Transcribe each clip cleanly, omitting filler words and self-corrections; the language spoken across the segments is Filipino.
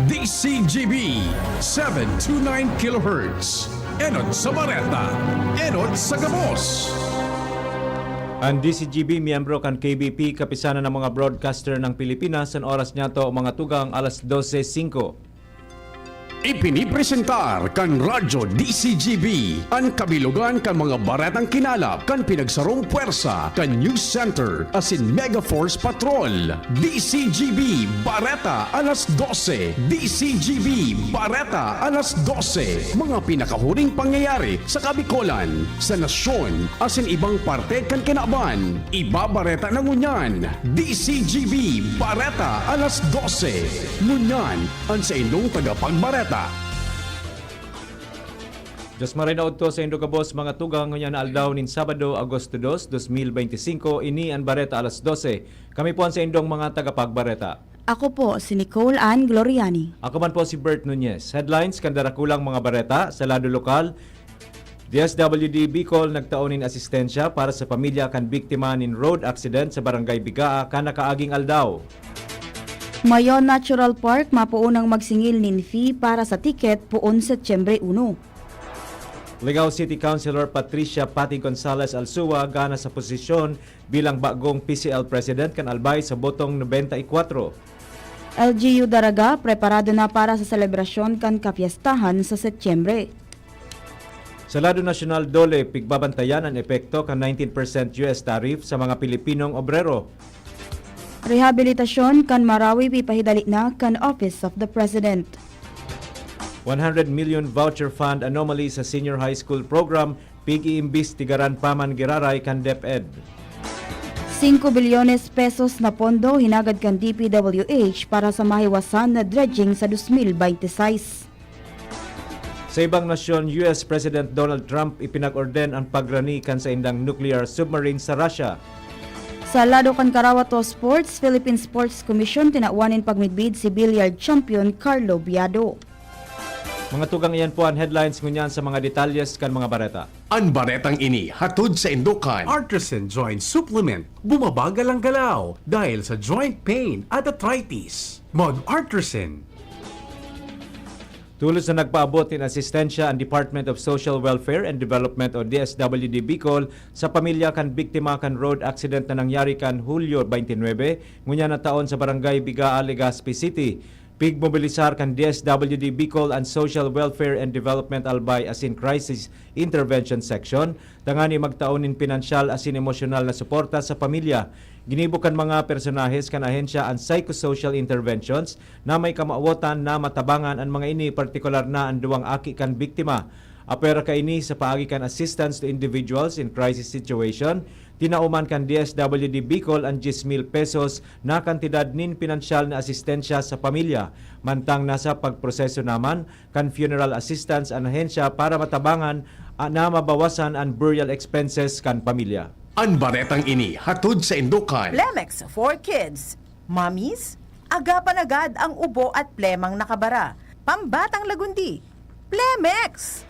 DCGB 729 kHz. Enod sa Bareta, Enod sa Gabos. Ang DCGB miyembro kan KBP kapisanan ng mga broadcaster ng Pilipinas ang oras niya to mga tugang alas 12:05. Ipinipresentar kan Radyo DCGB ang kabilugan kan mga baretang kinalap kan pinagsarong puwersa kan News Center asin Mega Force Patrol. DCGB Bareta alas 12. DCGB Bareta alas 12. Mga pinakahuling pangyayari sa Kabikolan, sa nasyon asin ibang parte kan kinaban. Ibabareta na ngunyan. DCGB Bareta alas 12. Ngunyan ang sa indong tagapagbareta. Diyos marinaod to sa Indogabos mga tugang ngayon na aldaw nin Sabado, Agosto 2, 2025. Ini ang Bareta alas 12. Kami po sa indong mga tagapagbareta. Ako po si Nicole Ann Gloriani. Ako man po si Bert Nunez. Headlines, kandarakulang mga bareta sa lado lokal. DSWD Bicol nagtaonin asistensya para sa pamilya kan biktima nin road accident sa Barangay Bigaa kan nakaaging aldaw. Mayon Natural Park mapuunang magsingil nin fee para sa tiket puon Setyembre 1. Ligao City Councilor Patricia Pati Gonzales Alsua gana sa posisyon bilang bagong PCL President kan Albay sa botong 94. LGU Daraga preparado na para sa selebrasyon kan kapiestahan sa Setyembre. Sa lado nasyonal dole, pigbabantayan ang epekto kan 19% US tariff sa mga Pilipinong obrero. Rehabilitasyon kan Marawi pipahidali na kan Office of the President. 100 million voucher fund anomaly sa senior high school program, pig-iimbis tigaran paman giraray kan DepEd. 5 bilyones pesos na pondo hinagad kan DPWH para sa mahiwasan na dredging sa 2026. Sa ibang nasyon, US President Donald Trump ipinag-orden ang pagrani kan sa indang nuclear submarine sa Russia. Sa lado kan Karawato Sports, Philippine Sports Commission tinawanin pagmidbid si billiard champion Carlo Biado. Mga tugang iyan po ang headlines ngunyan sa mga detalyes kan mga bareta. Ang baretang ini hatod sa Indukan. Artisan Joint Supplement. Bumabagal ang galaw dahil sa joint pain at arthritis. Mag-Artisan. Tulos na nagpaabot in asistensya ang Department of Social Welfare and Development o DSWD Bicol sa pamilya kan biktima kan road accident na nangyari kan Hulyo 29, ngunyan na taon sa Barangay Bigaa, Legazpi City. Pigmobilisar kan DSWD Bicol and Social Welfare and Development Albay asin Crisis Intervention Section, tangani magtaonin pinansyal asin emosyonal na suporta sa pamilya. Ginibo kan mga personahes kan ahensya ang psychosocial interventions na may kamauotan na matabangan ang mga ini, partikular na ang duwang aki kan biktima. Apera ka ini sa paagi kan assistance to individuals in crisis situation. Tinauman kan DSWD Bicol ang 10,000 pesos na kantidad nin pinansyal na asistensya sa pamilya. Mantang nasa pagproseso naman kan funeral assistance ang ahensya para matabangan na mabawasan ang burial expenses kan pamilya. Ang baretang ini hatod sa Indukan. Plemex for Kids. Mommies, agapan agad ang ubo at plemang nakabara. Pambatang lagundi. Plemex!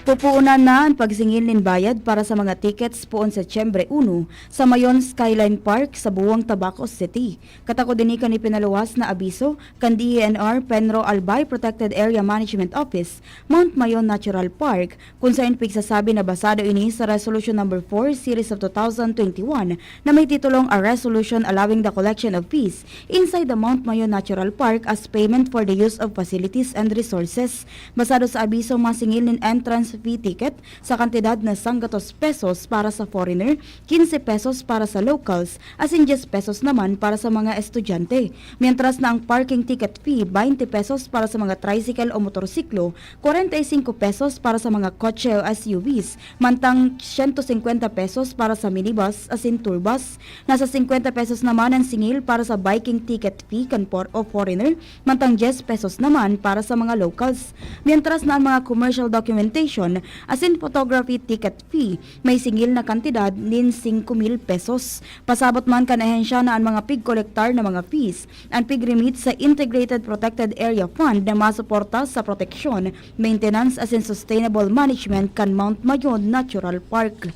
Pupuunan na ang pagsingil nin bayad para sa mga tickets puon Setyembre 1 sa Mayon Skyline Park sa Buwang Tabaco City. Katako din kan ipinaluwas na abiso kan DENR Penro Albay Protected Area Management Office, Mount Mayon Natural Park, kung saan pigsasabi na basado ini sa Resolution No. 4 Series of 2021 na may titulong A Resolution Allowing the Collection of Fees inside the Mount Mayon Natural Park as Payment for the Use of Facilities and Resources. Basado sa abiso, masingil nin entrance fee ticket sa kantidad na 100 pesos para sa foreigner, 15 pesos para sa locals, asin 10 pesos naman para sa mga estudyante. Mientras na ang parking ticket fee 20 pesos para sa mga tricycle o motorsiklo, 45 pesos para sa mga kotse o SUVs, mantang 150 pesos para sa minibus asin tour bus. Nasa 50 pesos naman ang singil para sa biking ticket fee kan o foreigner, mantang 10 pesos naman para sa mga locals. Mientras na ang mga commercial documentation asin photography ticket fee may singil na kantidad nin 5,000 pesos. Pasabot man kan ahensya na ang mga pig-collector na mga fees ang pig-remit sa Integrated Protected Area Fund na masuporta sa proteksyon, maintenance asin sustainable management kan Mount Mayon Natural Park.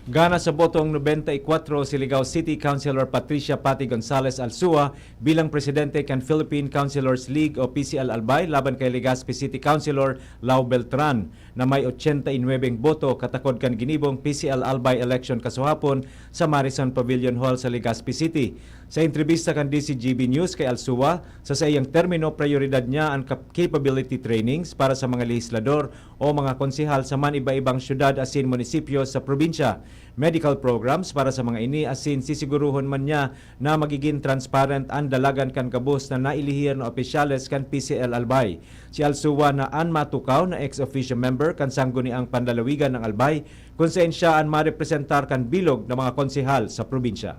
Gana sa botong 94 si Ligao City Councilor Patricia Pati Gonzales Alsua bilang presidente kan Philippine Councilors League o PCL Albay laban kay Legazpi City Councilor Lau Beltran na may 89 boto katakod kan ginibong PCL Albay election kasuhapon sa Marison Pavilion Hall sa Legazpi City. Sa entrevista kan DCGB News kay Alsua, sa iyang termino prioridad niya ang capability trainings para sa mga legislador o mga konsihal sa man iba-ibang syudad asin munisipyo sa probinsya. Medical programs para sa mga ini asin sisiguruhon man niya na magiging transparent ang dalagan kan kabus na nailihiyan na opisyales kan PCL Albay. Si Alsua na an matukaw na ex-officio member kan sangguniang pandalawigan ng Albay kung saan siya ang marepresentar kan bilog ng mga konsihal sa probinsya.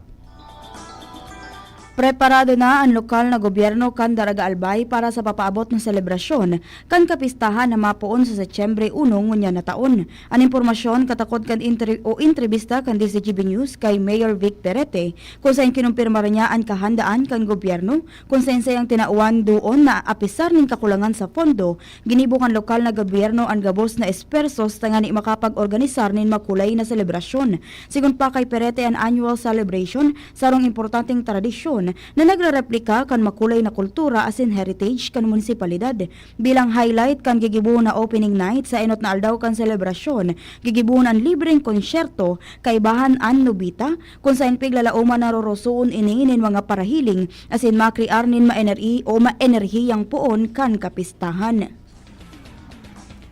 Preparado na ang lokal na gobyerno kan Daraga Albay para sa papaabot ng selebrasyon kan kapistahan na mapuon sa Setyembre 1 ngunya na taon. Ang impormasyon katakod kan entrevista kan DCGB News kay Mayor Vic Terete kung saan kinumpirma niya ang kahandaan kan gobyerno kung saan sayang tinauan doon na apisar ning kakulangan sa pondo, ginibo kan lokal na gobyerno ang gabos na espersos tangani makapag-organisar nin makulay na selebrasyon. Sigun pa kay Perete ang annual celebration sarong importanteng tradisyon na nagre-replika kan makulay na kultura asin heritage kan munisipalidad. Bilang highlight kan gigibuhon na opening night sa enot na aldaw kan selebrasyon, gigibuhon ang libreng konsyerto kay Bahan an Nobita kung saan piglalauman narorosoon iniinin mga parahiling asin makriar nin ma-enerhiyang puon kan kapistahan.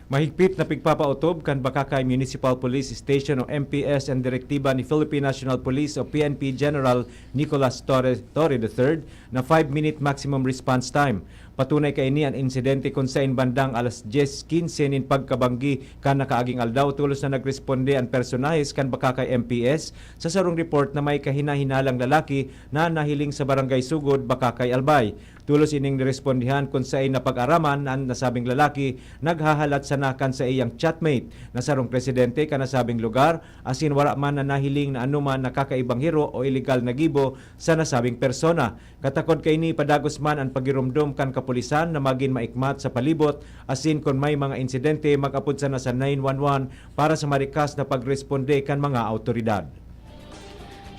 Mahigpit na pigpapautob kan Bakakay Municipal Police Station o MPS ang direktiba ni Philippine National Police o PNP General Nicolas Torre III na 5-minute maximum response time. Patunay kay ini ang insidente kung saan bandang alas 10:15 nin pagkabanggi kan nakaaging aldaw tulos na nagresponde ang personahes kan Bakakay MPS sa sarong report na may kahinahinalang lalaki na nahiling sa Barangay Sugod, Bakakay, Albay. Tulos ining nirespondihan kung saan napag-araman ang nasabing lalaki naghahalat sa nakan sa iyang chatmate na sarong presidente kan nasabing lugar asin wala man na nahiling na anuman nakakaibang hiro o illegal na gibo sa nasabing persona. Katakod kay ni padagos man ang pagirumdum kan kapulisan na maging maikmat sa palibot asin kung may mga insidente mag-apod sana sa 911 para sa marikas na pagresponde kan mga autoridad.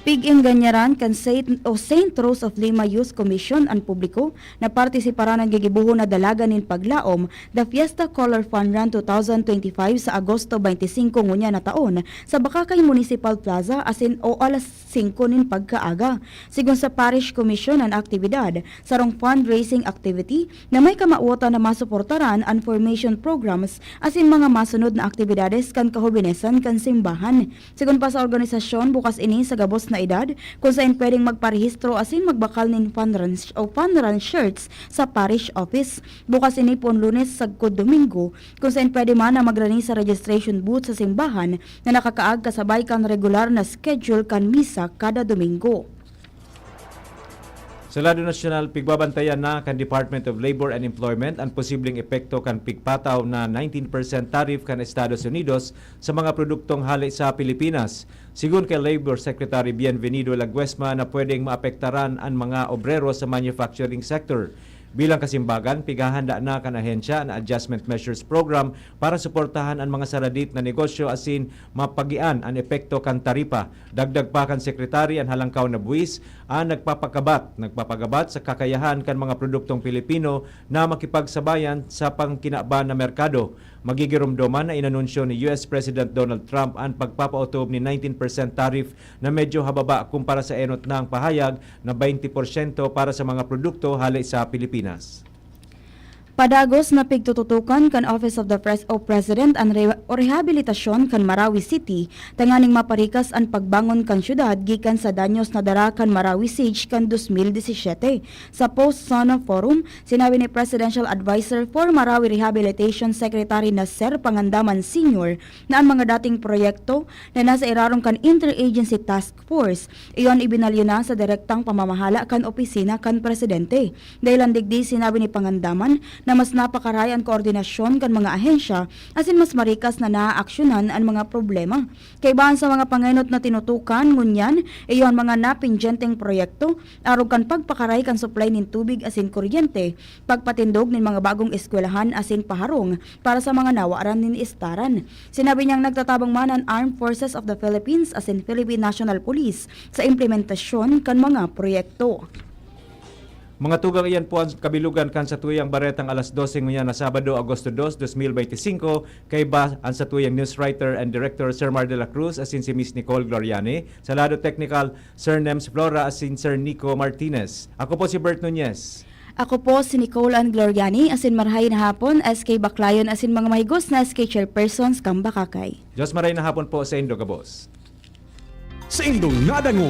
Pig-ing ganyaran kan St. Rose of Lima Youth Commission ang publiko na partisiparan ng gigibuho na dalaga nin paglaom the Fiesta Color Fun Run 2025 sa Agosto 25 ngunya na taon sa Bakakay Municipal Plaza asin o alas 5 nin pagkaaga. Sigon sa Parish Commission ang aktibidad sarong fundraising activity na may kamauota na masuportaran ang formation programs asin mga masunod na aktibidades kan kahubinesan kan simbahan. Sigon pa sa organisasyon bukas ini sa gabos na edad kung saan pwedeng magparehistro asin magbakal nin fun run shirts sa parish office. Bukas ini pon Lunes sagkod Domingo kung saan pwede man na magrani sa registration booth sa simbahan na nakakaag kasabay kan regular na schedule kan misa kada Domingo. Sa lado nasyonal, pigbabantayan na kan Department of Labor and Employment ang posibleng epekto kan pigpataw na 19% tariff kan Estados Unidos sa mga produktong hali sa Pilipinas. Sigun kay Labor Secretary Bienvenido Laguesma na pwedeng maapektaran ang mga obrero sa manufacturing sector. Bilang kasimbagan, pigahanda na kan ahensya na Adjustment Measures Program para suportahan ang mga saradit na negosyo asin mapagian ang epekto kan taripa. Dagdag pa kan sekretary ang halangkaw na buwis ang nagpapagabat sa kakayahan kan mga produktong Pilipino na makipagsabayan sa pangkinaban na merkado. Magigirumdoman na inanunsyo ni US President Donald Trump ang pagpapautob ni 19% tariff na medyo hababa kumpara sa enot ng pahayag na 20% para sa mga produkto hali sa Pilipinas. Padagos na pigtututukan kan Office of the President ang rehabilitasyon kan Marawi City tanganing maparikas ang pagbangon kan syudad gikan sa danyos na dara kan Marawi Siege kan 2017. Sa post-Sana Forum, sinabi ni Presidential Advisor for Marawi Rehabilitation Secretary Nasser Pangandaman Sr. na ang mga dating proyekto na nasa irarong kan Interagency Task Force iyon ibinalyo na sa direktang pamamahala kan opisina kan Presidente. Dahil ang digdi sinabi ni Pangandaman na mas napakaray ang koordinasyon kan mga ahensya asin mas marikas na naaaksyonan ang mga problema. Kaibahan sa mga pangaynot na tinutukan ngunyan iyon mga napindyenteng proyekto arog kan pagpakaray kan supply nin tubig asin kuryente, pagpatindog nin mga bagong eskwelahan asin paharong para sa mga nawaran nin istaran. Sinabi niyang nagtatabang man ang Armed Forces of the Philippines asin Philippine National Police sa implementasyon kan mga proyekto. Mga tugang iyan po ang kabilugan kan sa tuyang baretang alas 12 ngayon na Sabado, Agosto 2, 2025 kay ba ang sa tuyang news writer and director Sir Mar de la Cruz asin si Miss Nicole Gloriani, sa lado technical Sir Nems Flora asin Sir Nico Martinez. Ako po si Bert Nunez. Ako po si Nicole Ann Gloriani asin marhay na hapon SK Baclayon asin mga mahigos na SK Chairpersons Kambakakay. Diyos maray na hapon po sa Indo, Gabos. Sa indong nadango